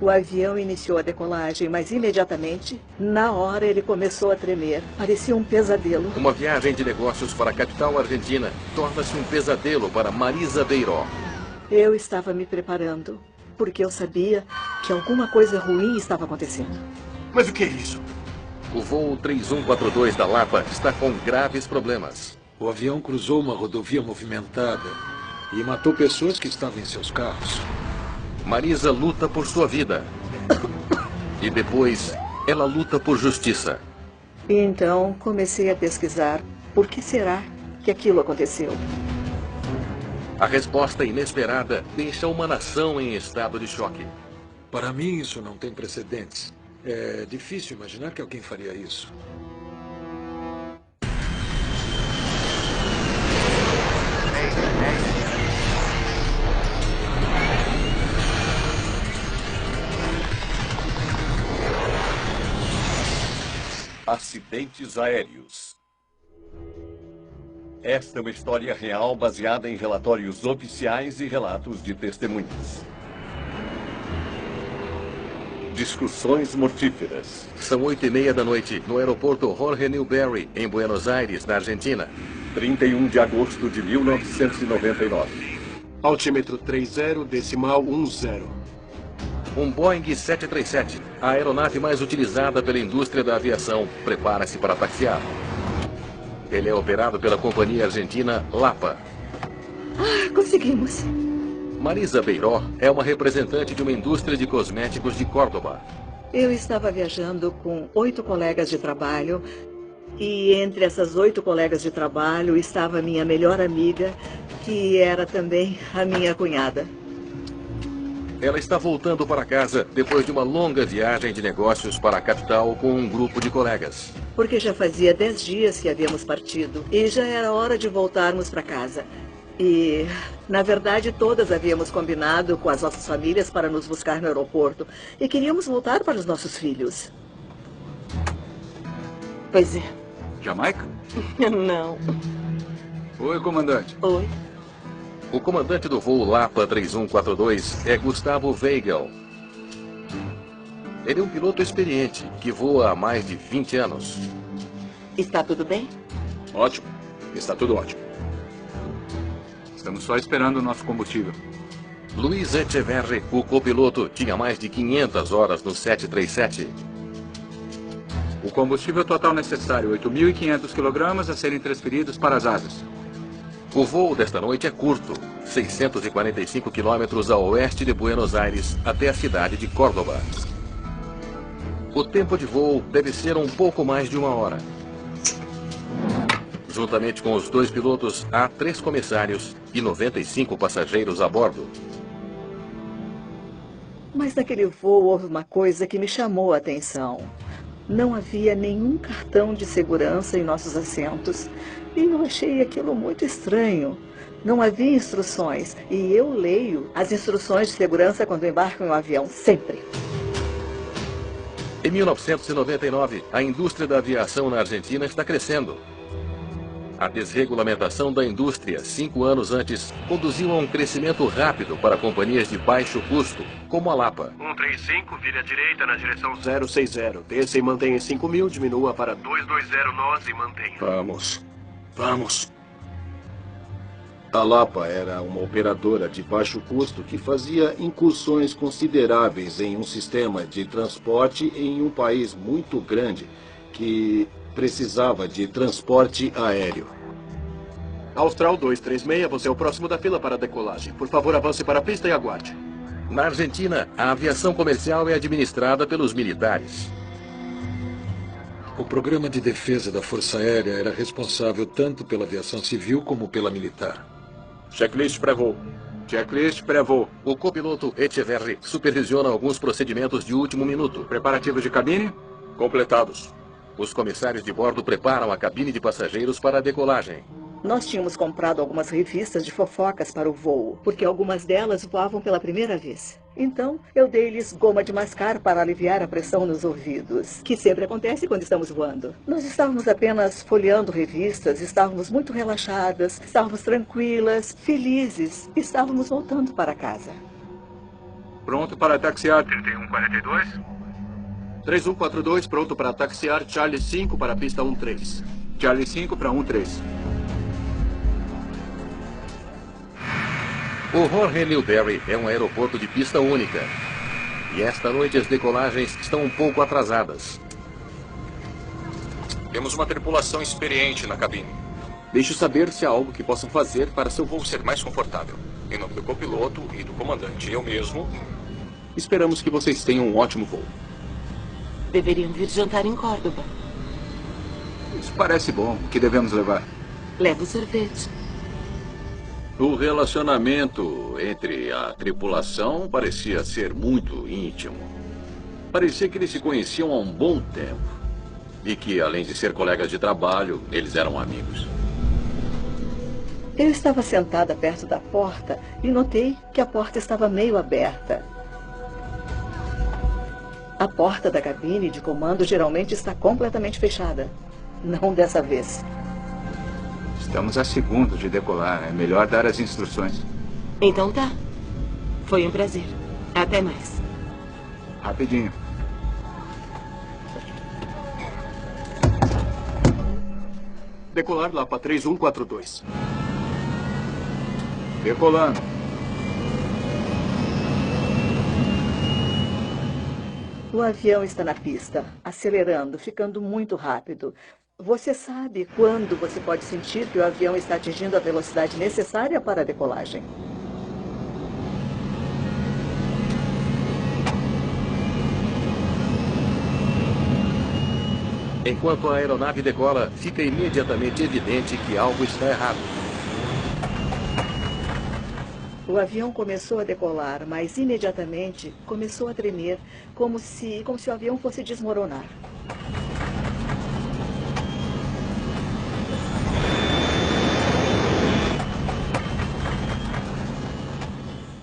O avião iniciou a decolagem, mas imediatamente, na hora, ele começou a tremer. Parecia um pesadelo. Uma viagem de negócios para a capital argentina torna-se um pesadelo para Marisa Beiró. Eu estava me preparando, porque eu sabia que alguma coisa ruim estava acontecendo. Mas o que é isso? O voo 3142 da Lapa está com graves problemas. O avião cruzou uma rodovia movimentada e matou pessoas que estavam em seus carros. Marisa luta por sua vida. E depois, ela luta por justiça. E então comecei a pesquisar por que será que aquilo aconteceu. A resposta inesperada deixa uma nação em estado de choque. Para mim, isso não tem precedentes. É difícil imaginar que alguém faria isso. Acidentes aéreos. Esta é uma história real baseada em relatórios oficiais e relatos de testemunhas. Discussões mortíferas. São 8h30 da noite, no aeroporto Jorge Newbery, em Buenos Aires, na Argentina. 31 de agosto de 1999. Altímetro 30,10. Um Boeing 737, a aeronave mais utilizada pela indústria da aviação, prepara-se para taxiar. Ele é operado pela companhia argentina Lapa. Conseguimos. Marisa Beiró é uma representante de uma indústria de cosméticos de Córdoba. Eu estava viajando com 8 colegas de trabalho. E entre essas 8 colegas de trabalho estava a minha melhor amiga, que era também a minha cunhada. Ela está voltando para casa depois de uma longa viagem de negócios para a capital com um grupo de colegas. Porque já fazia 10 dias que havíamos partido e já era hora de voltarmos para casa. E, na verdade, todas havíamos combinado com as nossas famílias para nos buscar no aeroporto. E queríamos voltar para os nossos filhos. Pois é. Jamaica? Não. Oi, comandante. Oi. O comandante do voo Lapa 3142 é Gustavo Weigel. Ele é um piloto experiente que voa há mais de 20 anos. Está tudo bem? Ótimo. Está tudo ótimo. Estamos só esperando o nosso combustível. Luiz Echeverri, o copiloto, tinha mais de 500 horas no 737. O combustível total necessário, 8.500 kg a serem transferidos para as asas. O voo desta noite é curto, 645 quilômetros a oeste de Buenos Aires até a cidade de Córdoba. O tempo de voo deve ser um pouco mais de 1 hora. Juntamente com os 2 pilotos, há 3 comissários e 95 passageiros a bordo. Mas naquele voo houve uma coisa que me chamou a atenção. Não havia nenhum cartão de segurança em nossos assentos. E eu achei aquilo muito estranho. Não havia instruções. E eu leio as instruções de segurança quando embarco em um avião, sempre. Em 1999, a indústria da aviação na Argentina está crescendo. A desregulamentação da indústria, 5 anos antes, conduziu a um crescimento rápido para companhias de baixo custo, como a Lapa. 135, vire à direita na direção 060. Desça e mantenha em 5.000, diminua para 220 nós e mantenha. Vamos. A Lapa era uma operadora de baixo custo que fazia incursões consideráveis em um sistema de transporte em um país muito grande que precisava de transporte aéreo. Austral 236, você é o próximo da fila para a decolagem. Por favor, avance para a pista e aguarde. Na Argentina, a aviação comercial é administrada pelos militares. O programa de defesa da Força Aérea era responsável tanto pela aviação civil como pela militar. Checklist pré-voo. Checklist pré-voo. O copiloto Echeverri supervisiona alguns procedimentos de último minuto. Preparativos de cabine? Completados. Os comissários de bordo preparam a cabine de passageiros para a decolagem. Nós tínhamos comprado algumas revistas de fofocas para o voo, porque algumas delas voavam pela primeira vez. Então, eu dei-lhes goma de mascar para aliviar a pressão nos ouvidos, que sempre acontece quando estamos voando. Nós estávamos apenas folheando revistas, estávamos muito relaxadas, estávamos tranquilas, felizes, estávamos voltando para casa. pronto para taxiar 3142. 3142, pronto para taxiar Charlie 5 para a pista 13. Charlie 5 para 13. O Jorge Newberry é um aeroporto de pista única. E esta noite as decolagens estão um pouco atrasadas. Temos uma tripulação experiente na cabine. Deixe saber se há algo que possam fazer para seu voo Ser mais confortável. Em nome do copiloto e do comandante, eu mesmo. Esperamos que vocês tenham um ótimo voo. Deveriam vir jantar em Córdoba. Isso parece bom. O que devemos levar? Leva o sorvete. O relacionamento entre a tripulação parecia ser muito íntimo. Parecia que eles se conheciam há um bom tempo. E que, além de ser colegas de trabalho, eles eram amigos. Eu estava sentada perto da porta e notei que a porta estava meio aberta. A porta da cabine de comando geralmente está completamente fechada. Não dessa vez. Estamos a segundos de decolar. É melhor dar as instruções. Então tá. Foi um prazer. Até mais. Rapidinho. Decolar lá para 3142. Decolando. O avião está na pista, acelerando, ficando muito rápido. Você sabe quando você pode sentir que o avião está atingindo a velocidade necessária para a decolagem? Enquanto a aeronave decola, fica imediatamente evidente que algo está errado. O avião começou a decolar, mas imediatamente começou a tremer, como se o avião fosse desmoronar.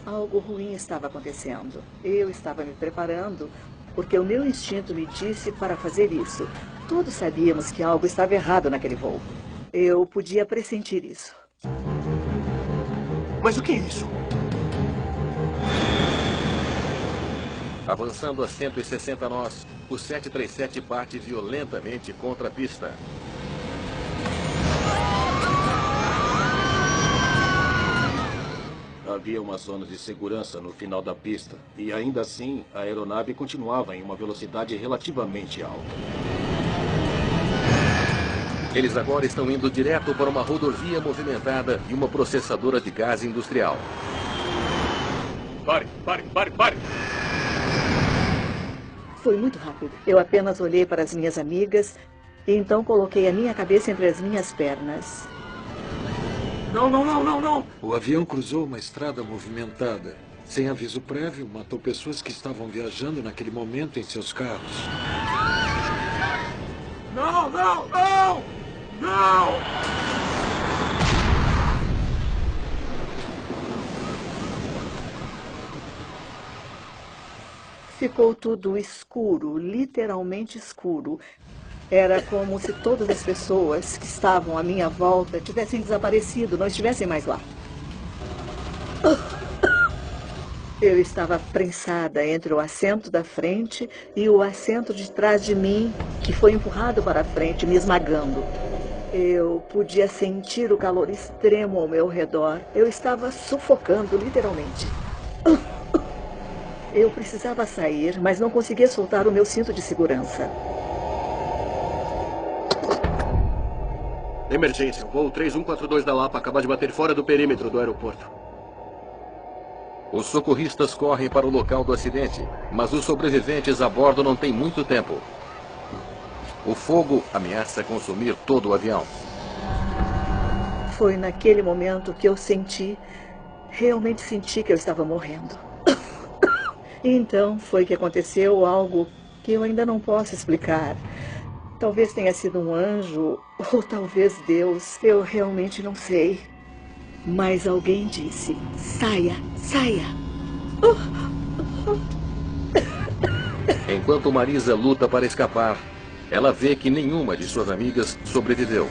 Algo ruim estava acontecendo. Eu estava me preparando, porque o meu instinto me disse para fazer isso. Todos sabíamos que algo estava errado naquele voo. Eu podia pressentir isso. Mas o que é isso? Avançando a 160 nós, o 737 bate violentamente contra a pista. Havia uma zona de segurança no final da pista, e ainda assim, a aeronave continuava em uma velocidade relativamente alta. Eles agora estão indo direto para uma rodovia movimentada e uma processadora de gás industrial. Pare, pare, pare, pare! Foi muito rápido. Eu apenas olhei para as minhas amigas e então coloquei a minha cabeça entre as minhas pernas. Não, não, não, não, não! O avião cruzou uma estrada movimentada. Sem aviso prévio, matou pessoas que estavam viajando naquele momento em seus carros. Não, não, não! Não! Ficou tudo escuro, literalmente escuro. Era como se todas as pessoas que estavam à minha volta tivessem desaparecido, não estivessem mais lá. Eu estava prensada entre o assento da frente e o assento de trás de mim, que foi empurrado para a frente, me esmagando. Eu podia sentir o calor extremo ao meu redor. Eu estava sufocando, literalmente. Eu precisava sair, mas não conseguia soltar o meu cinto de segurança. Emergência, o voo 3142 da Lapa acaba de bater fora do perímetro do aeroporto. Os socorristas correm para o local do acidente, mas os sobreviventes a bordo não têm muito tempo. O fogo ameaça consumir todo o avião. Foi naquele momento que eu realmente senti que eu estava morrendo. E então foi que aconteceu algo que eu ainda não posso explicar. Talvez tenha sido um anjo, ou talvez Deus, eu realmente não sei. Mas alguém disse, saia, saia. Enquanto Marisa luta para escapar, ela vê que nenhuma de suas amigas sobreviveu.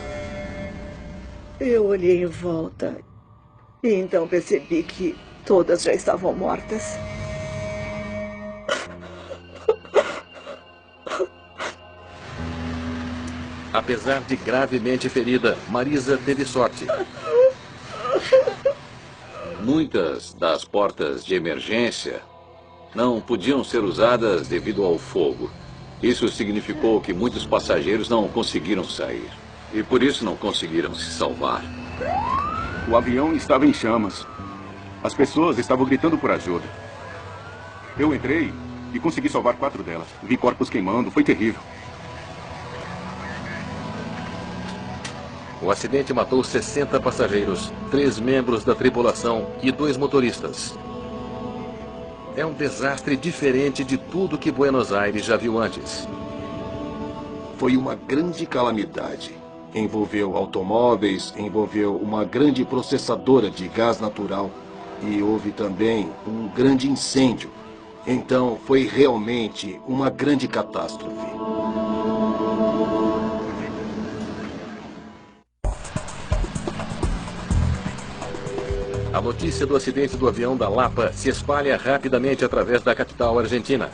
Eu olhei em volta e então percebi que todas já estavam mortas. Apesar de gravemente ferida, Marisa teve sorte. Muitas das portas de emergência não podiam ser usadas devido ao fogo. Isso significou que muitos passageiros não conseguiram sair. E por isso não conseguiram se salvar. O avião estava em chamas. As pessoas estavam gritando por ajuda. Eu entrei e consegui salvar 4 delas. Vi corpos queimando, foi terrível. O acidente matou 60 passageiros, 3 membros da tripulação e 2 motoristas. É um desastre diferente de tudo que Buenos Aires já viu antes. Foi uma grande calamidade. Envolveu automóveis, envolveu uma grande processadora de gás natural e houve também um grande incêndio. Então foi realmente uma grande catástrofe. A notícia do acidente do avião da Lapa se espalha rapidamente através da capital argentina.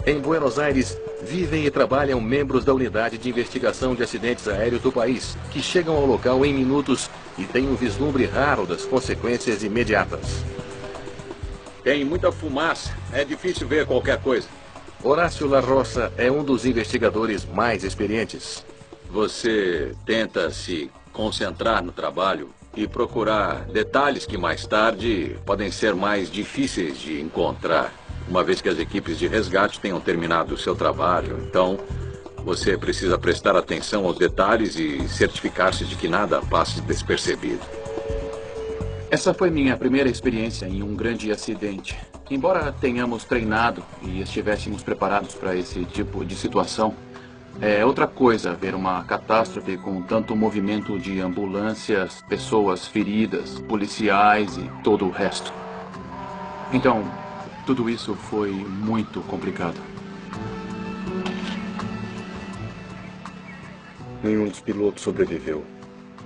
Em Buenos Aires, vivem e trabalham membros da unidade de investigação de acidentes aéreos do país, que chegam ao local em minutos e têm um vislumbre raro das consequências imediatas. Tem muita fumaça, é difícil ver qualquer coisa. Horácio La Roça é um dos investigadores mais experientes. Você tenta se concentrar no trabalho e procurar detalhes que mais tarde podem ser mais difíceis de encontrar, uma vez que as equipes de resgate tenham terminado o seu trabalho. Então, você precisa prestar atenção aos detalhes e certificar-se de que nada passe despercebido. Essa foi minha primeira experiência em um grande acidente. Embora tenhamos treinado e estivéssemos preparados para esse tipo de situação, é outra coisa ver uma catástrofe com tanto movimento de ambulâncias, pessoas feridas, policiais e todo o resto. Então, tudo isso foi muito complicado. Nenhum dos pilotos sobreviveu.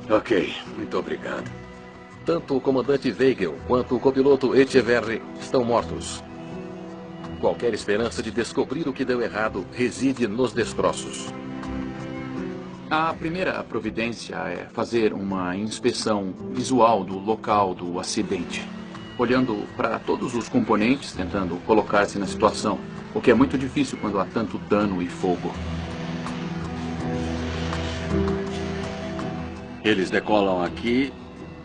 Ok, muito obrigado. Tanto o comandante Weigel quanto o copiloto Echeverri estão mortos. Qualquer esperança de descobrir o que deu errado reside nos destroços. A primeira providência é fazer uma inspeção visual do local do acidente, olhando para todos os componentes, tentando colocar-se na situação, o que é muito difícil quando há tanto dano e fogo. Eles decolam aqui,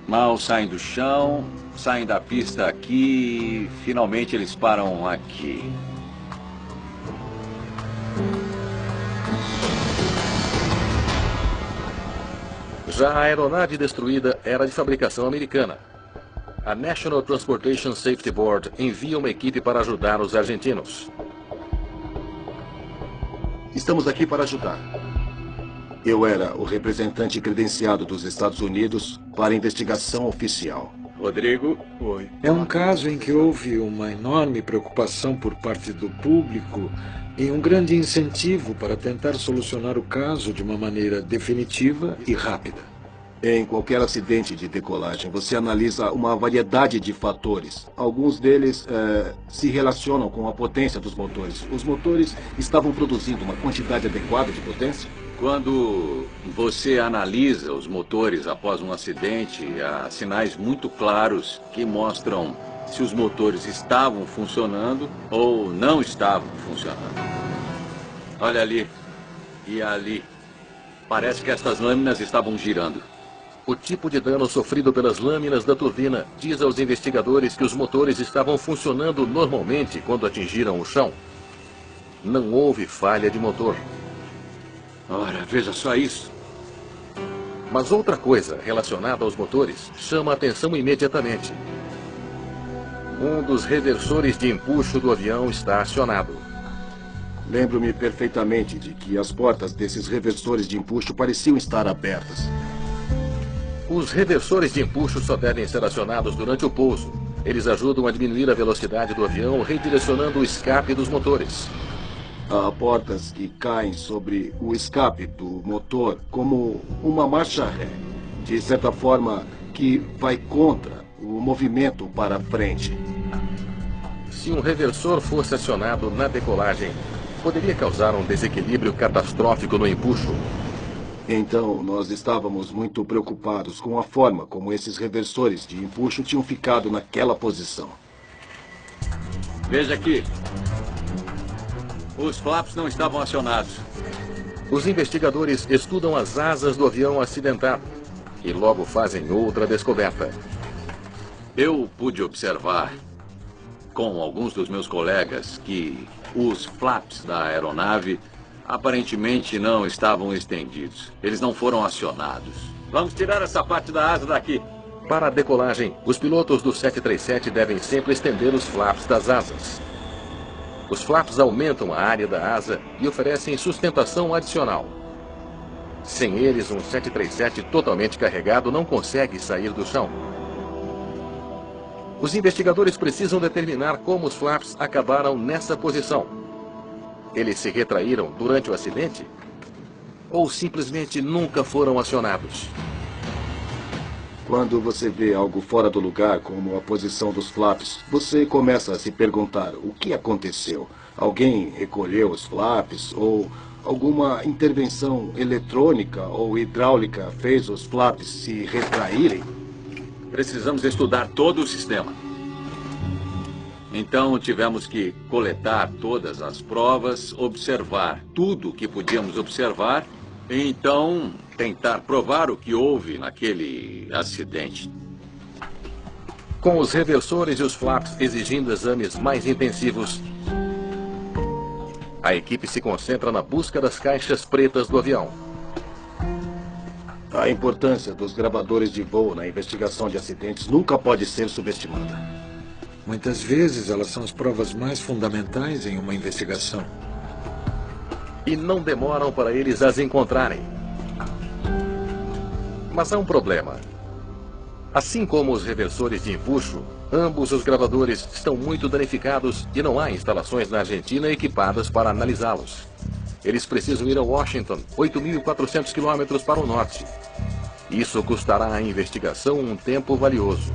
mal saem do chão, saem da pista aqui, finalmente eles param aqui. Já a aeronave destruída era de fabricação americana. A National Transportation Safety Board envia uma equipe para ajudar os argentinos. Estamos aqui para ajudar. Eu era o representante credenciado dos Estados Unidos para a investigação oficial. Rodrigo? Oi. É um caso em que houve uma enorme preocupação por parte do público e um grande incentivo para tentar solucionar o caso de uma maneira definitiva e rápida. Em qualquer acidente de decolagem, você analisa uma variedade de fatores. Alguns deles se relacionam com a potência dos motores. Os motores estavam produzindo uma quantidade adequada de potência? Quando você analisa os motores após um acidente, há sinais muito claros que mostram se os motores estavam funcionando ou não estavam funcionando. Olha ali e ali. Parece que estas lâminas estavam girando. O tipo de dano sofrido pelas lâminas da turbina diz aos investigadores que os motores estavam funcionando normalmente quando atingiram o chão. Não houve falha de motor. Ora, veja só isso. Mas outra coisa relacionada aos motores chama a atenção imediatamente. Um dos reversores de empuxo do avião está acionado. Lembro-me perfeitamente de que as portas desses reversores de empuxo pareciam estar abertas. Os reversores de empuxo só devem ser acionados durante o pouso. Eles ajudam a diminuir a velocidade do avião, redirecionando o escape dos motores. Há portas que caem sobre o escape do motor como uma marcha ré, de certa forma que vai contra o movimento para frente. Se um reversor fosse acionado na decolagem, poderia causar um desequilíbrio catastrófico no empuxo. Então, nós estávamos muito preocupados com a forma como esses reversores de empuxo tinham ficado naquela posição. Veja aqui. Os flaps não estavam acionados. Os investigadores estudam as asas do avião acidentado e logo fazem outra descoberta. Eu pude observar com alguns dos meus colegas que os flaps da aeronave aparentemente não estavam estendidos. Eles não foram acionados. Vamos tirar essa parte da asa daqui. Para a decolagem, os pilotos do 737 devem sempre estender os flaps das asas. Os flaps aumentam a área da asa e oferecem sustentação adicional. Sem eles, um 737 totalmente carregado não consegue sair do chão. Os investigadores precisam determinar como os flaps acabaram nessa posição. Eles se retraíram durante o acidente? Ou simplesmente nunca foram acionados? Quando você vê algo fora do lugar, como a posição dos flaps, você começa a se perguntar o que aconteceu. Alguém recolheu os flaps ou alguma intervenção eletrônica ou hidráulica fez os flaps se retraírem? Precisamos estudar todo o sistema. Então tivemos que coletar todas as provas, observar tudo o que podíamos observar e então tentar provar o que houve naquele acidente. Com os reversores e os flaps exigindo exames mais intensivos, a equipe se concentra na busca das caixas pretas do avião. A importância dos gravadores de voo na investigação de acidentes nunca pode ser subestimada. Muitas vezes elas são as provas mais fundamentais em uma investigação. E não demoram para eles as encontrarem. Mas há um problema. Assim como os reversores de empuxo, ambos os gravadores estão muito danificados e não há instalações na Argentina equipadas para analisá-los. Eles precisam ir a Washington, 8.400 quilômetros para o norte. Isso custará à investigação um tempo valioso.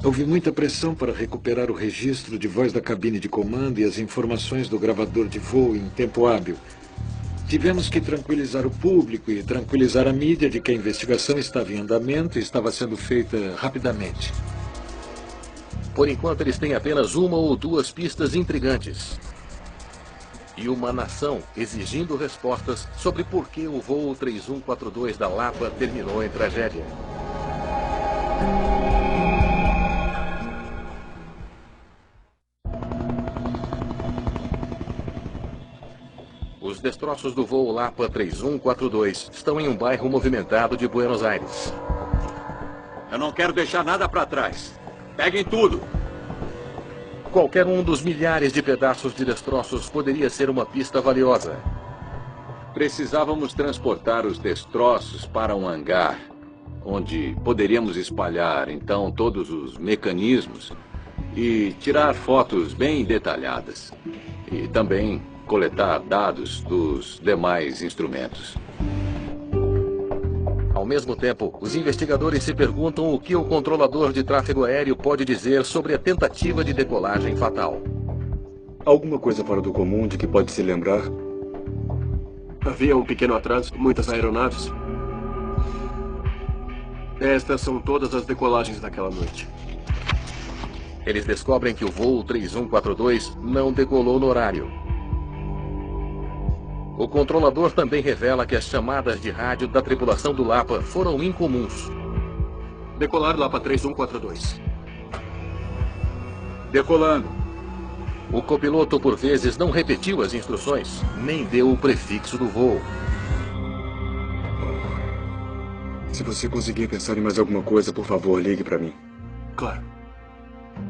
Houve muita pressão para recuperar o registro de voz da cabine de comando e as informações do gravador de voo em tempo hábil. Tivemos que tranquilizar o público e tranquilizar a mídia de que a investigação estava em andamento e estava sendo feita rapidamente. Por enquanto, eles têm apenas uma ou duas pistas intrigantes. E uma nação exigindo respostas sobre por que o voo 3142 da Lapa terminou em tragédia. Os destroços do voo Lapa 3142 estão em um bairro movimentado de Buenos Aires. Eu não quero deixar nada para trás. Peguem tudo. Qualquer um dos milhares de pedaços de destroços poderia ser uma pista valiosa. Precisávamos transportar os destroços para um hangar, onde poderíamos espalhar, então, todos os mecanismos e tirar fotos bem detalhadas. E também coletar dados dos demais instrumentos. Ao mesmo tempo, os investigadores se perguntam o que o controlador de tráfego aéreo pode dizer sobre a tentativa de decolagem fatal. Alguma coisa fora do comum de que pode se lembrar? Havia um pequeno atraso, muitas aeronaves. Estas são todas as decolagens daquela noite. Eles descobrem que o voo 3142 não decolou no horário. O controlador também revela que as chamadas de rádio da tripulação do Lapa foram incomuns. Decolar Lapa 3142. Decolando. O copiloto, por vezes, não repetiu as instruções, nem deu o prefixo do voo. Se você conseguir pensar em mais alguma coisa, por favor, ligue para mim. Claro.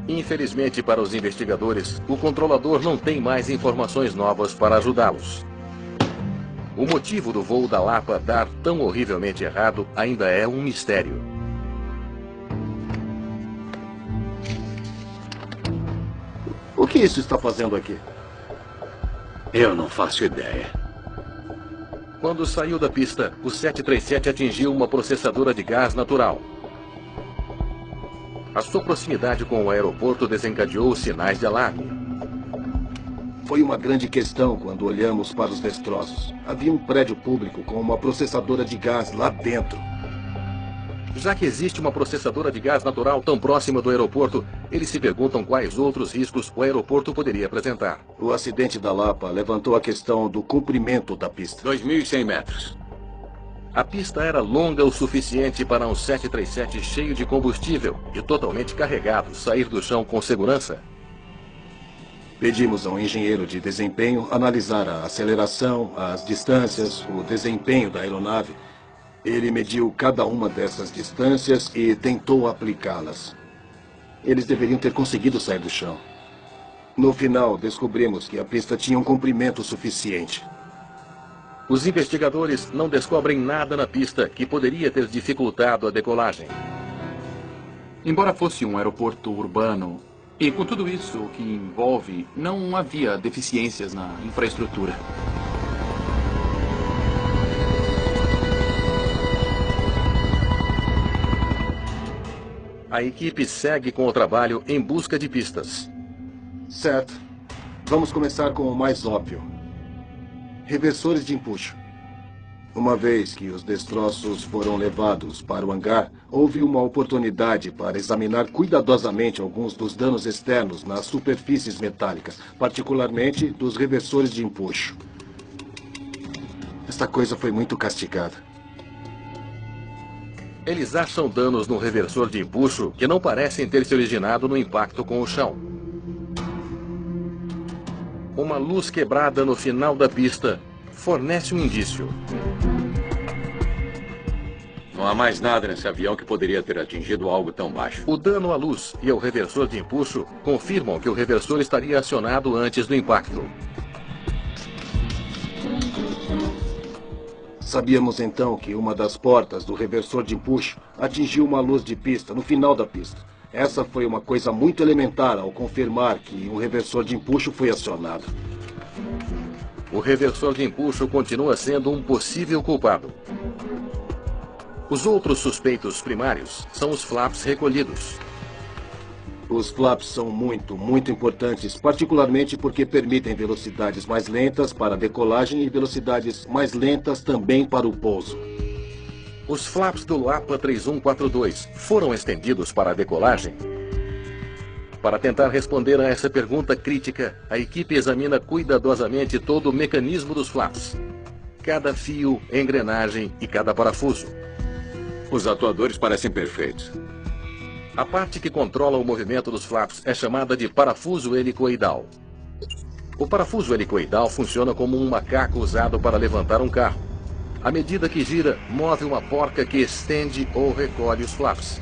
Infelizmente para os investigadores, o controlador não tem mais informações novas para ajudá-los. O motivo do voo da Lapa dar tão horrivelmente errado ainda é um mistério. O que isso está fazendo aqui? Eu não faço ideia. Quando saiu da pista, o 737 atingiu uma processadora de gás natural. A sua proximidade com o aeroporto desencadeou os sinais de alarme. Foi uma grande questão quando olhamos para os destroços. Havia um prédio público com uma processadora de gás lá dentro. Já que existe uma processadora de gás natural tão próxima do aeroporto, eles se perguntam quais outros riscos o aeroporto poderia apresentar. O acidente da Lapa levantou a questão do comprimento da pista. 2.100 metros. A pista era longa o suficiente para um 737 cheio de combustível e totalmente carregado sair do chão com segurança. Pedimos a um engenheiro de desempenho analisar a aceleração, as distâncias, o desempenho da aeronave. Ele mediu cada uma dessas distâncias e tentou aplicá-las. Eles deveriam ter conseguido sair do chão. No final, descobrimos que a pista tinha um comprimento suficiente. Os investigadores não descobrem nada na pista que poderia ter dificultado a decolagem. Embora fosse um aeroporto urbano, e com tudo isso que envolve, não havia deficiências na infraestrutura. A equipe segue com o trabalho em busca de pistas. Certo. Vamos começar com o mais óbvio. Reversores de empuxo. Uma vez que os destroços foram levados para o hangar, houve uma oportunidade para examinar cuidadosamente alguns dos danos externos nas superfícies metálicas, particularmente dos reversores de empuxo. Esta coisa foi muito castigada. Eles acham danos no reversor de empuxo que não parecem ter se originado no impacto com o chão. Uma luz quebrada no final da pista fornece um indício. Não há mais nada nesse avião que poderia ter atingido algo tão baixo. O dano à luz e ao reversor de empuxo confirmam que o reversor estaria acionado antes do impacto. Sabíamos então que uma das portas do reversor de empuxo atingiu uma luz de pista no final da pista. Essa foi uma coisa muito elementar ao confirmar que o reversor de empuxo foi acionado. O reversor de empuxo continua sendo um possível culpado. Os outros suspeitos primários são os flaps recolhidos. Os flaps são muito importantes, particularmente porque permitem velocidades mais lentas para a decolagem e velocidades mais lentas também para o pouso. Os flaps do Lapa 3142 foram estendidos para a decolagem? Para tentar responder a essa pergunta crítica, a equipe examina cuidadosamente todo o mecanismo dos flaps. Cada fio, engrenagem e cada parafuso. Os atuadores parecem perfeitos. A parte que controla o movimento dos flaps é chamada de parafuso helicoidal. O parafuso helicoidal funciona como um macaco usado para levantar um carro. À medida que gira, move uma porca que estende ou recolhe os flaps.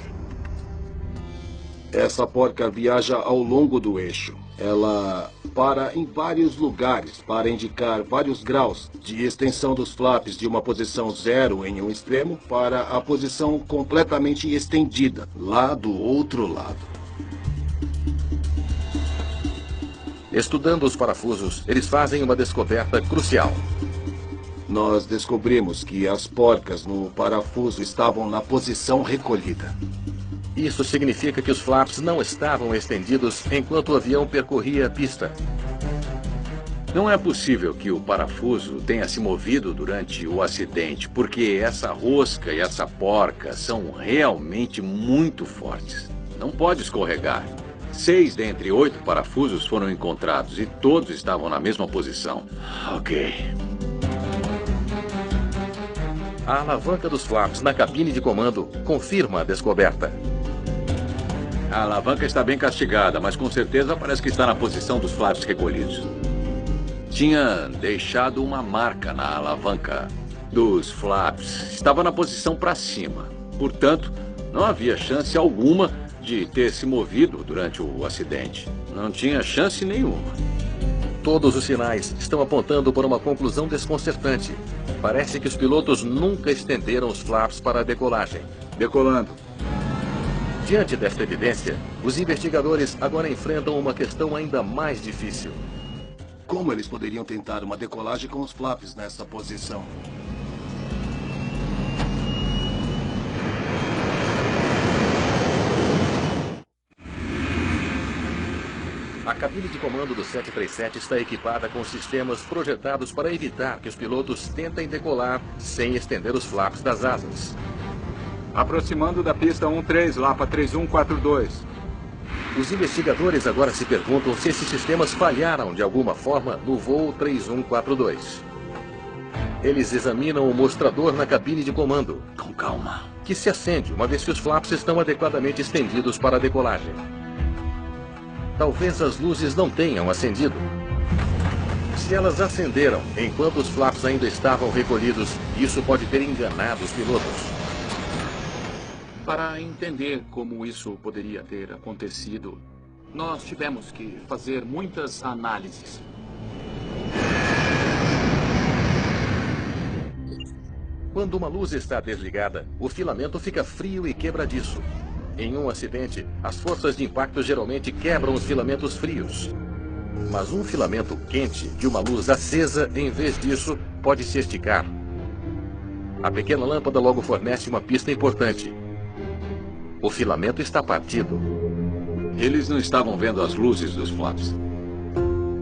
Essa porca viaja ao longo do eixo. Ela para em vários lugares para indicar vários graus de extensão dos flaps de uma posição 0 em um extremo para a posição completamente estendida, lá do outro lado. Estudando os parafusos, eles fazem uma descoberta crucial. Nós descobrimos que as porcas no parafuso estavam na posição recolhida. Isso significa que os flaps não estavam estendidos enquanto o avião percorria a pista. Não é possível que o parafuso tenha se movido durante o acidente, porque essa rosca e essa porca são realmente muito fortes. Não pode escorregar. 6 dentre 8 parafusos foram encontrados e todos estavam na mesma posição. Ok. A alavanca dos flaps na cabine de comando confirma a descoberta. A alavanca está bem castigada, mas com certeza parece que está na posição dos flaps recolhidos. Tinha deixado uma marca na alavanca dos flaps. Estava na posição para cima. Portanto, não havia chance alguma de ter se movido durante o acidente. Não tinha chance nenhuma. Todos os sinais estão apontando para uma conclusão desconcertante. Parece que os pilotos nunca estenderam os flaps para a decolagem. Decolando. Diante desta evidência, os investigadores agora enfrentam uma questão ainda mais difícil. Como eles poderiam tentar uma decolagem com os flaps nessa posição? A cabine de comando do 737 está equipada com sistemas projetados para evitar que os pilotos tentem decolar sem estender os flaps das asas. Aproximando da pista 13, Lapa 3142. Os investigadores agora se perguntam se esses sistemas falharam de alguma forma no voo 3142. Eles examinam o mostrador na cabine de comando. Com calma. Que se acende uma vez que os flaps estão adequadamente estendidos para a decolagem. Talvez as luzes não tenham acendido. Se elas acenderam enquanto os flaps ainda estavam recolhidos, isso pode ter enganado os pilotos. Para entender como isso poderia ter acontecido, nós tivemos que fazer muitas análises. Quando uma luz está desligada, o filamento fica frio e quebradiço. Em um acidente, as forças de impacto geralmente quebram os filamentos frios. Mas um filamento quente de uma luz acesa, em vez disso, pode se esticar. A pequena lâmpada logo fornece uma pista importante. O filamento está partido. Eles não estavam vendo as luzes dos flaps.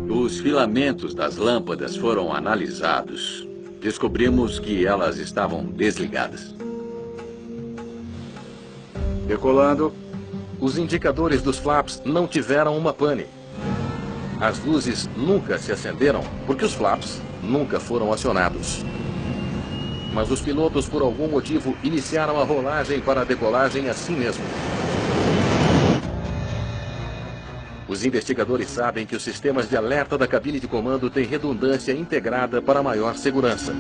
Os filamentos das lâmpadas foram analisados. Descobrimos que elas estavam desligadas. Decolando. Os indicadores dos flaps não tiveram uma pane. As luzes nunca se acenderam porque os flaps nunca foram acionados. Mas os pilotos, por algum motivo, iniciaram a rolagem para a decolagem assim mesmo. Os investigadores sabem que os sistemas de alerta da cabine de comando têm redundância integrada para maior segurança.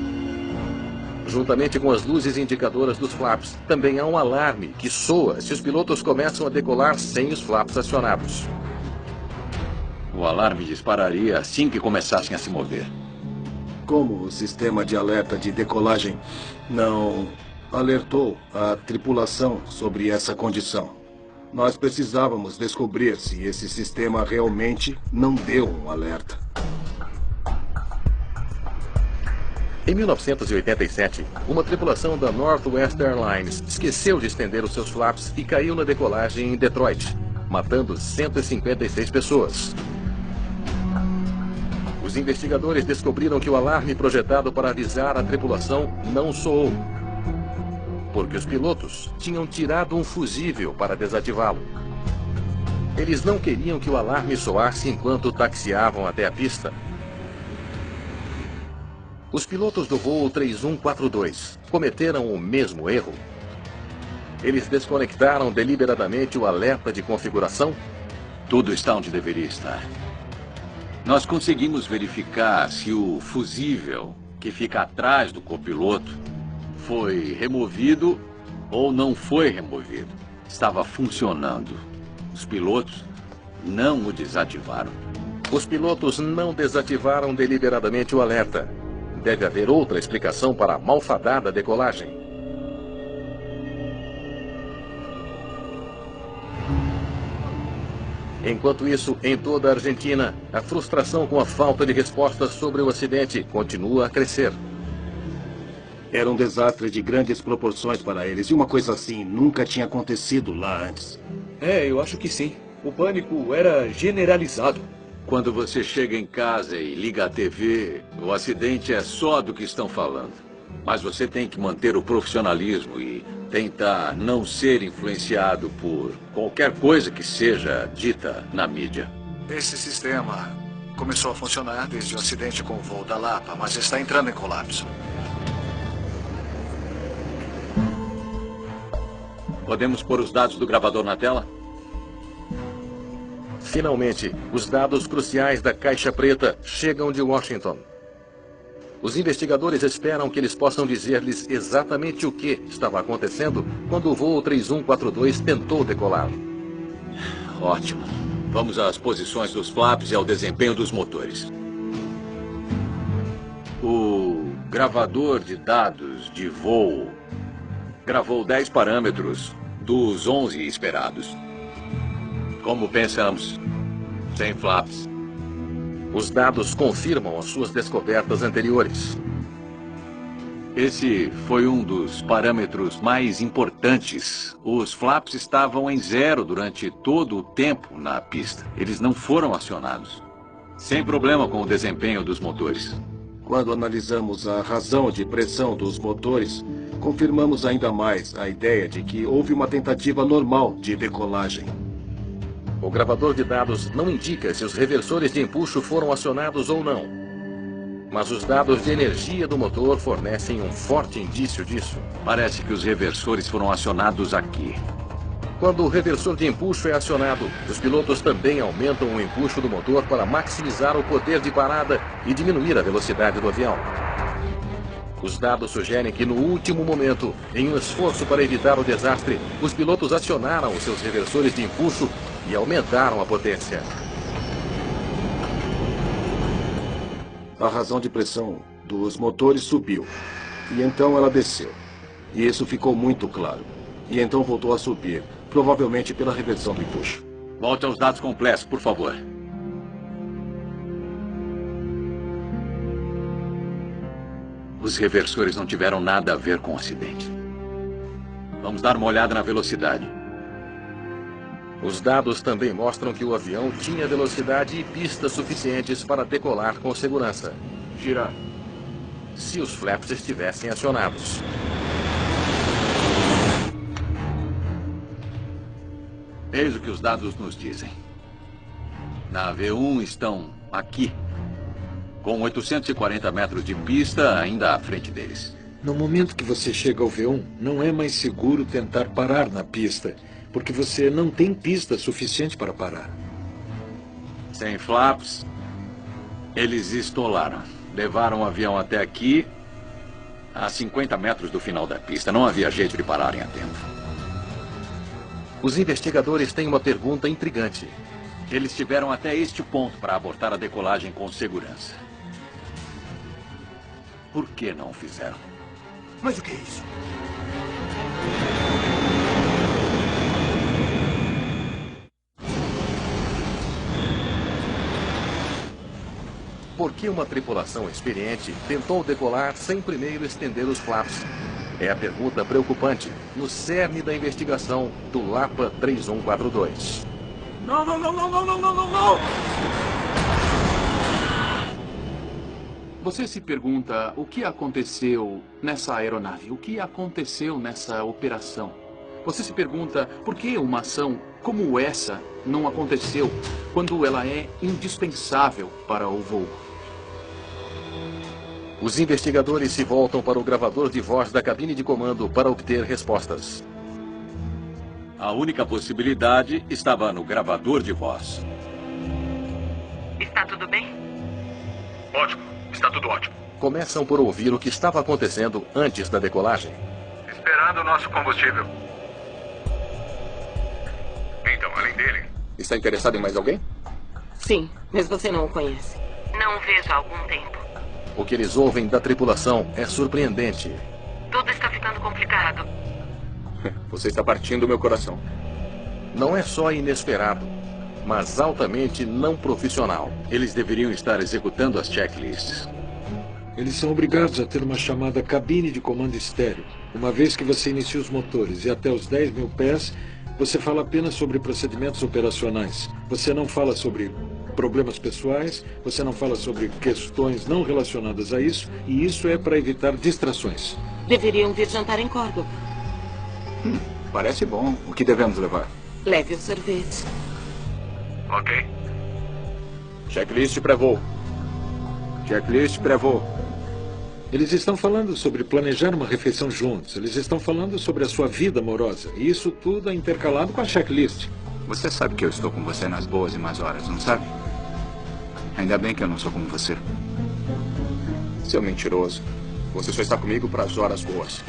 Juntamente com as luzes indicadoras dos flaps, também há um alarme que soa se os pilotos começam a decolar sem os flaps acionados. O alarme dispararia assim que começassem a se mover. Como o sistema de alerta de decolagem não alertou a tripulação sobre essa condição, nós precisávamos descobrir se esse sistema realmente não deu um alerta. Em 1987, uma tripulação da Northwest Airlines esqueceu de estender os seus flaps e caiu na decolagem em Detroit, matando 156 pessoas. Os investigadores descobriram que o alarme projetado para avisar a tripulação não soou, porque os pilotos tinham tirado um fusível para desativá-lo. Eles não queriam que o alarme soasse enquanto taxiavam até a pista. Os pilotos do voo 3142 cometeram o mesmo erro. Eles desconectaram deliberadamente o alerta de configuração. Tudo está onde deveria estar. Nós conseguimos verificar se o fusível que fica atrás do copiloto foi removido ou não foi removido. Estava funcionando. Os pilotos não o desativaram. Os pilotos não desativaram deliberadamente o alerta. Deve haver outra explicação para a malfadada decolagem. Enquanto isso, em toda a Argentina, a frustração com a falta de respostas sobre o acidente continua a crescer. Era um desastre de grandes proporções para eles, e uma coisa assim nunca tinha acontecido lá antes. Eu acho que sim. O pânico era generalizado. Quando você chega em casa e liga a TV, o acidente é só do que estão falando. Mas você tem que manter o profissionalismo e tentar não ser influenciado por qualquer coisa que seja dita na mídia. Esse sistema começou a funcionar desde o acidente com o voo da Lapa, mas está entrando em colapso. Podemos pôr os dados do gravador na tela? Finalmente, os dados cruciais da Caixa Preta chegam de Washington. Os investigadores esperam que eles possam dizer-lhes exatamente o que estava acontecendo quando o voo 3142 tentou decolar. Ótimo. Vamos às posições dos flaps e ao desempenho dos motores. O gravador de dados de voo gravou 10 parâmetros dos 11 esperados. Como pensamos, sem flaps. Os dados confirmam as suas descobertas anteriores. Esse foi um dos parâmetros mais importantes. Os flaps estavam em zero durante todo o tempo na pista. Eles não foram acionados. Sem problema com o desempenho dos motores. Quando analisamos a razão de pressão dos motores, confirmamos ainda mais a ideia de que houve uma tentativa normal de decolagem. O gravador de dados não indica se os reversores de empuxo foram acionados ou não. Mas os dados de energia do motor fornecem um forte indício disso. Parece que os reversores foram acionados aqui. Quando o reversor de empuxo é acionado, os pilotos também aumentam o empuxo do motor para maximizar o poder de parada e diminuir a velocidade do avião. Os dados sugerem que no último momento, em um esforço para evitar o desastre, os pilotos acionaram os seus reversores de empuxo e aumentaram a potência. A razão de pressão dos motores subiu, e então ela desceu. E isso ficou muito claro. E então voltou a subir, provavelmente pela reversão do empuxo. Volte aos dados completos, por favor. Os reversores não tiveram nada a ver com o acidente. Vamos dar uma olhada na velocidade. Os dados também mostram que o avião tinha velocidade e pistas suficientes para decolar com segurança. Girar. Se os flaps estivessem acionados. Eis o que os dados nos dizem. Na V1 estão aqui, com 840 metros de pista ainda à frente deles. No momento que você chega ao V1, não é mais seguro tentar parar na pista, porque você não tem pista suficiente para parar. Sem flaps, eles estolaram. Levaram o avião até aqui, a 50 metros do final da pista. Não havia jeito de pararem a tempo. Os investigadores têm uma pergunta intrigante. Eles tiveram até este ponto para abortar a decolagem com segurança. Por que não o fizeram? Mas o que é isso? Por que uma tripulação experiente tentou decolar sem primeiro estender os flaps? É a pergunta preocupante no cerne da investigação do Lapa 3142. Não, não, não, não, não, não, não, não! Você se pergunta o que aconteceu nessa aeronave? O que aconteceu nessa operação? Você se pergunta por que uma ação como essa não aconteceu quando ela é indispensável para o voo? Os investigadores se voltam para o gravador de voz da cabine de comando para obter respostas. A única possibilidade estava no gravador de voz. Está tudo bem? Ótimo. Está tudo ótimo. Começam por ouvir o que estava acontecendo antes da decolagem. Esperando o nosso combustível. Então, além dele... Está interessado em mais alguém? Sim, mas você não o conhece. Não o vejo há algum tempo. O que eles ouvem da tripulação é surpreendente. Tudo está ficando complicado. Você está partindo o meu coração. Não é só inesperado, mas altamente não profissional. Eles deveriam estar executando as checklists. Eles são obrigados a ter uma chamada cabine de comando estéreo. Uma vez que você inicia os motores e até os 10.000 pés, você fala apenas sobre procedimentos operacionais. Você não fala sobre problemas pessoais, você não fala sobre questões não relacionadas a isso, e isso é para evitar distrações. Deveriam vir jantar em Córdoba. Parece bom. O que devemos levar? Leve o sorvete. Ok. Checklist pré-voo. Checklist pré-voo. Eles estão falando sobre planejar uma refeição juntos. Eles estão falando sobre a sua vida amorosa. E isso tudo é intercalado com a checklist. Você sabe que eu estou com você nas boas e más horas, não sabe? Ainda bem que eu não sou como você. Seu mentiroso. Você só está comigo para as horas boas.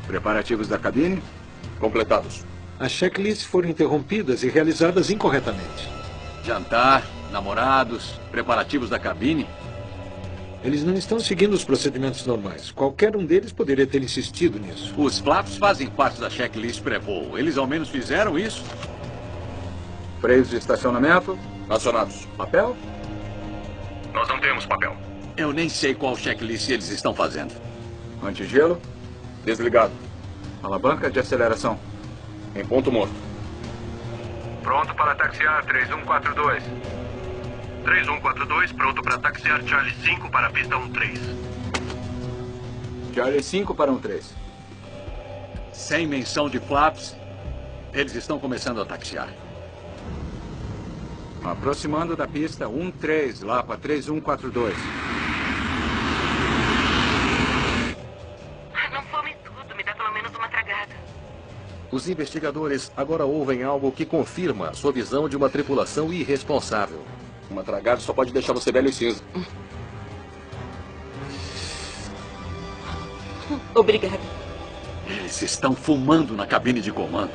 Preparativos da cabine? Completados. As checklists foram interrompidas e realizadas incorretamente. Jantar, namorados, preparativos da cabine. Eles não estão seguindo os procedimentos normais. Qualquer um deles poderia ter insistido nisso. Os flaps fazem parte da checklist pré-voo. Eles ao menos fizeram isso. Freios de estacionamento? Acionados. Papel? Nós não temos papel. Eu nem sei qual checklist eles estão fazendo. Antigelo? Desligado. Alavanca de aceleração. Em ponto morto. Pronto para taxiar, 3142. 3142, pronto para taxiar Charlie 5 para a pista 13. Charlie 5 para 13. Sem menção de flaps, eles estão começando a taxiar. Aproximando da pista 13, lá para 3142. Não fome tudo, me dá pelo menos uma tragada. Os investigadores agora ouvem algo que confirma sua visão de uma tripulação irresponsável. Uma tragada só pode deixar você velho e cinza. Obrigada. Eles estão fumando na cabine de comando.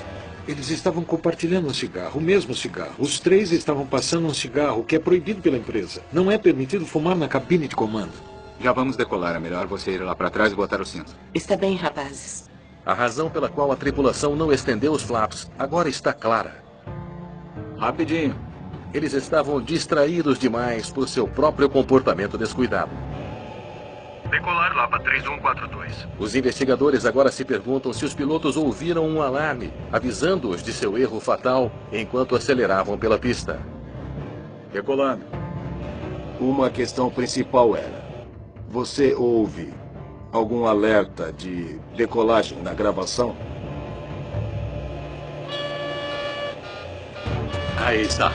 Eles estavam compartilhando um cigarro, o mesmo cigarro. Os três estavam passando um cigarro, que é proibido pela empresa. Não é permitido fumar na cabine de comando. Já vamos decolar. É melhor você ir lá para trás e botar o cinto. Está bem, rapazes. A razão pela qual a tripulação não estendeu os flaps agora está clara. Rapidinho. Eles estavam distraídos demais por seu próprio comportamento descuidado. Decolar lá para 3142. Os investigadores agora se perguntam se os pilotos ouviram um alarme, avisando-os de seu erro fatal enquanto aceleravam pela pista. Decolando. Uma questão principal era: você ouve algum alerta de decolagem na gravação? Aí está.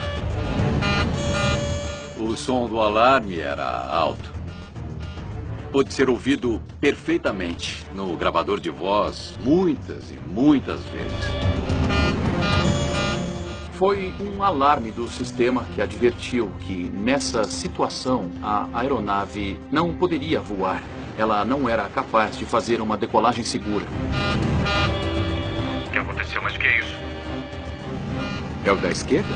O som do alarme era alto. Pôde ser ouvido perfeitamente no gravador de voz muitas e muitas vezes. Foi um alarme do sistema que advertiu que, nessa situação, a aeronave não poderia voar. Ela não era capaz de fazer uma decolagem segura. O que aconteceu? Mas o que é isso? É o da esquerda?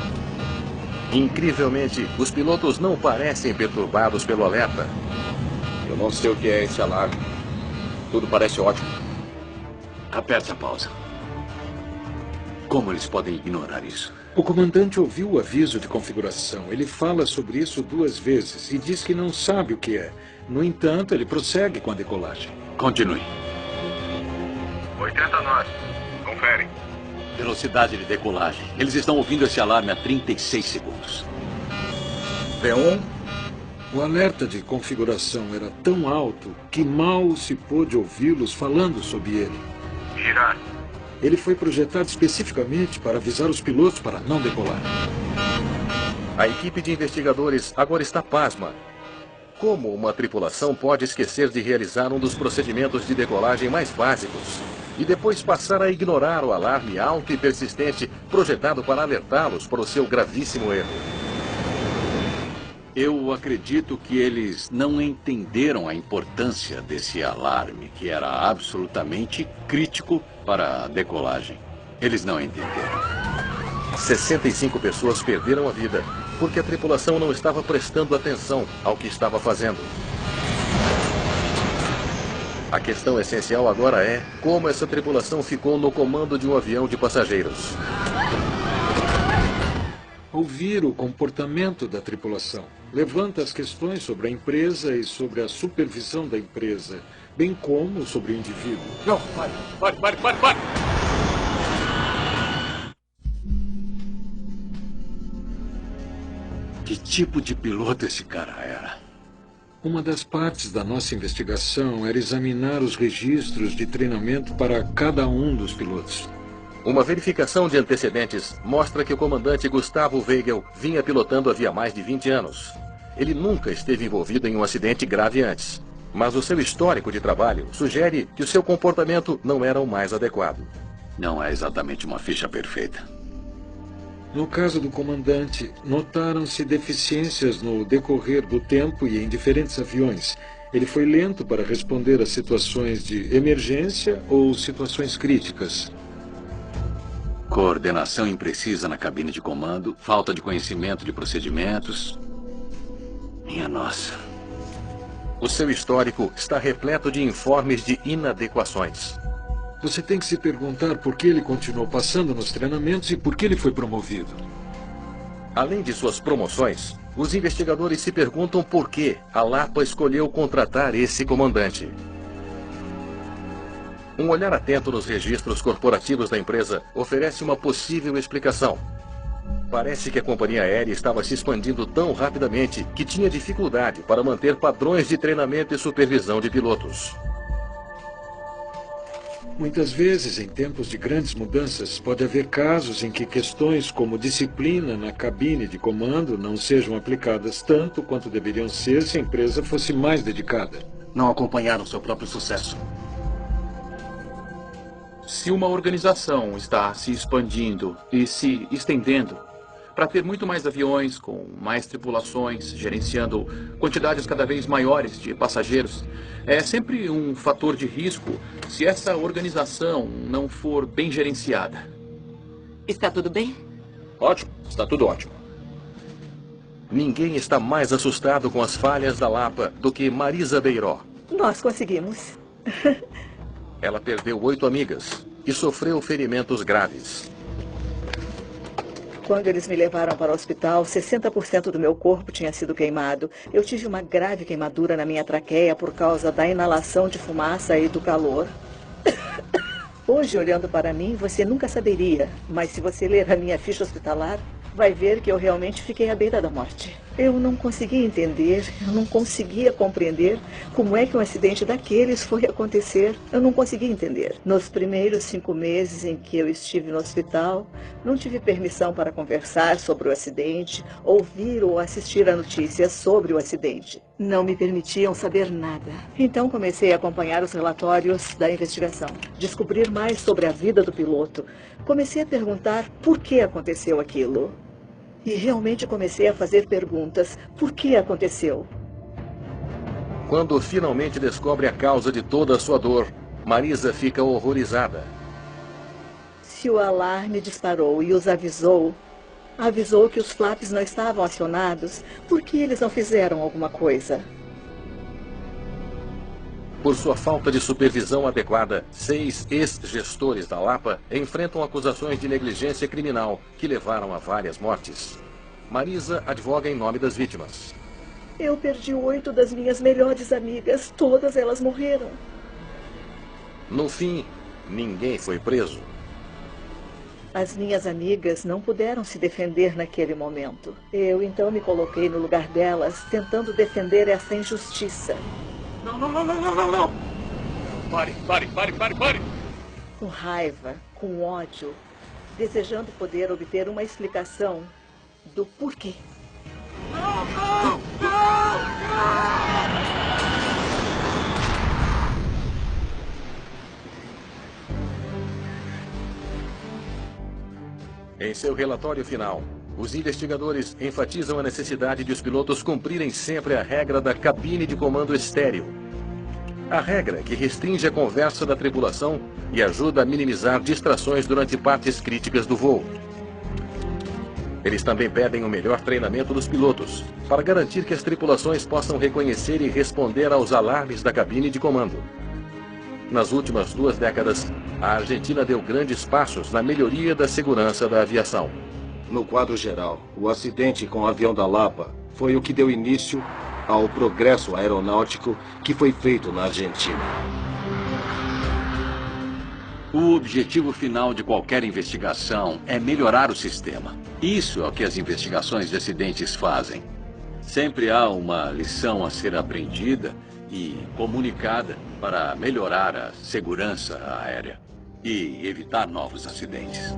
Incrivelmente, os pilotos não parecem perturbados pelo alerta. Eu não sei o que é esse alarme. Tudo parece ótimo. Aperte a pausa. Como eles podem ignorar isso? O comandante ouviu o aviso de configuração. Ele fala sobre isso 2 vezes e diz que não sabe o que é. No entanto, ele prossegue com a decolagem. Continue. 80 nós. Confere. Velocidade de decolagem. Eles estão ouvindo esse alarme há 36 segundos. P1. O alerta de configuração era tão alto que mal se pôde ouvi-los falando sobre ele. Girar. Ele foi projetado especificamente para avisar os pilotos para não decolar. A equipe de investigadores agora está pasma. Como uma tripulação pode esquecer de realizar um dos procedimentos de decolagem mais básicos e depois passar a ignorar o alarme alto e persistente projetado para alertá-los para o seu gravíssimo erro? Eu acredito que eles não entenderam a importância desse alarme, que era absolutamente crítico para a decolagem. Eles não entenderam. 65 pessoas perderam a vida porque a tripulação não estava prestando atenção ao que estava fazendo. A questão essencial agora é como essa tripulação ficou no comando de um avião de passageiros. Ouvir o comportamento da tripulação levanta as questões sobre a empresa e sobre a supervisão da empresa, bem como sobre o indivíduo. Não, pare! Que tipo de piloto esse cara era? Uma das partes da nossa investigação era examinar os registros de treinamento para cada um dos pilotos. Uma verificação de antecedentes mostra que o comandante Gustavo Weigel vinha pilotando havia mais de 20 anos. Ele nunca esteve envolvido em um acidente grave antes, mas o seu histórico de trabalho sugere que o seu comportamento não era o mais adequado. Não é exatamente uma ficha perfeita. No caso do comandante, notaram-se deficiências no decorrer do tempo e em diferentes aviões. Ele foi lento para responder a situações de emergência ou situações críticas. Coordenação imprecisa na cabine de comando, falta de conhecimento de procedimentos. Minha nossa. O seu histórico está repleto de informes de inadequações. Você tem que se perguntar por que ele continuou passando nos treinamentos e por que ele foi promovido. Além de suas promoções, Os investigadores se perguntam por que a Lapa escolheu contratar esse comandante. Um olhar atento nos registros corporativos da empresa oferece uma possível explicação. Parece que a companhia aérea estava se expandindo tão rapidamente que tinha dificuldade para manter padrões de treinamento e supervisão de pilotos. Muitas vezes, em tempos de grandes mudanças, pode haver casos em que questões como disciplina na cabine de comando não sejam aplicadas tanto quanto deveriam ser se a empresa fosse mais dedicada. Não acompanharam seu próprio sucesso. Se uma organização está se expandindo e se estendendo para ter muito mais aviões, com mais tripulações, gerenciando quantidades cada vez maiores de passageiros, é sempre um fator de risco se essa organização não for bem gerenciada. Está tudo bem? Ótimo, está tudo ótimo. Ninguém está mais assustado com as falhas da Lapa do que Marisa Beiró. Nós conseguimos. Ela perdeu 8 amigas e sofreu ferimentos graves. Quando eles me levaram para o hospital, 60% do meu corpo tinha sido queimado. Eu tive uma grave queimadura na minha traqueia por causa da inalação de fumaça e do calor. Hoje, olhando para mim, você nunca saberia. Mas se você ler a minha ficha hospitalar, vai ver que eu realmente fiquei à beira da morte. Eu não conseguia entender, eu não conseguia compreender como é que um acidente daqueles foi acontecer. Eu não conseguia entender. Nos primeiros 5 meses em que eu estive no hospital, não tive permissão para conversar sobre o acidente, ouvir ou assistir a notícias sobre o acidente. Não me permitiam saber nada. Então comecei a acompanhar os relatórios da investigação, descobrir mais sobre a vida do piloto. Comecei a perguntar por que aconteceu aquilo. E realmente comecei a fazer perguntas. Por que aconteceu? Quando finalmente descobre a causa de toda a sua dor, Marisa fica horrorizada. Se o alarme disparou e os avisou que os flaps não estavam acionados, por que eles não fizeram alguma coisa? Por sua falta de supervisão adequada, 6 ex-gestores da Lapa enfrentam acusações de negligência criminal que levaram a várias mortes. Marisa advoga em nome das vítimas. Eu perdi 8 das minhas melhores amigas. Todas elas morreram. No fim, ninguém foi preso. As minhas amigas não puderam se defender naquele momento. Eu então me coloquei no lugar delas, tentando defender essa injustiça. Não. Pare. Com raiva, com ódio, desejando poder obter uma explicação do porquê. Em seu relatório final, os investigadores enfatizam a necessidade de os pilotos cumprirem sempre a regra da cabine de comando estéril. A regra que restringe a conversa da tripulação e ajuda a minimizar distrações durante partes críticas do voo. Eles também pedem um melhor treinamento dos pilotos, para garantir que as tripulações possam reconhecer e responder aos alarmes da cabine de comando. Nas últimas 2 décadas, a Argentina deu grandes passos na melhoria da segurança da aviação. No quadro geral, o acidente com o avião da Lapa foi o que deu início ao progresso aeronáutico que foi feito na Argentina. O objetivo final de qualquer investigação é melhorar o sistema. Isso é o que as investigações de acidentes fazem. Sempre há uma lição a ser aprendida e comunicada para melhorar a segurança aérea e evitar novos acidentes.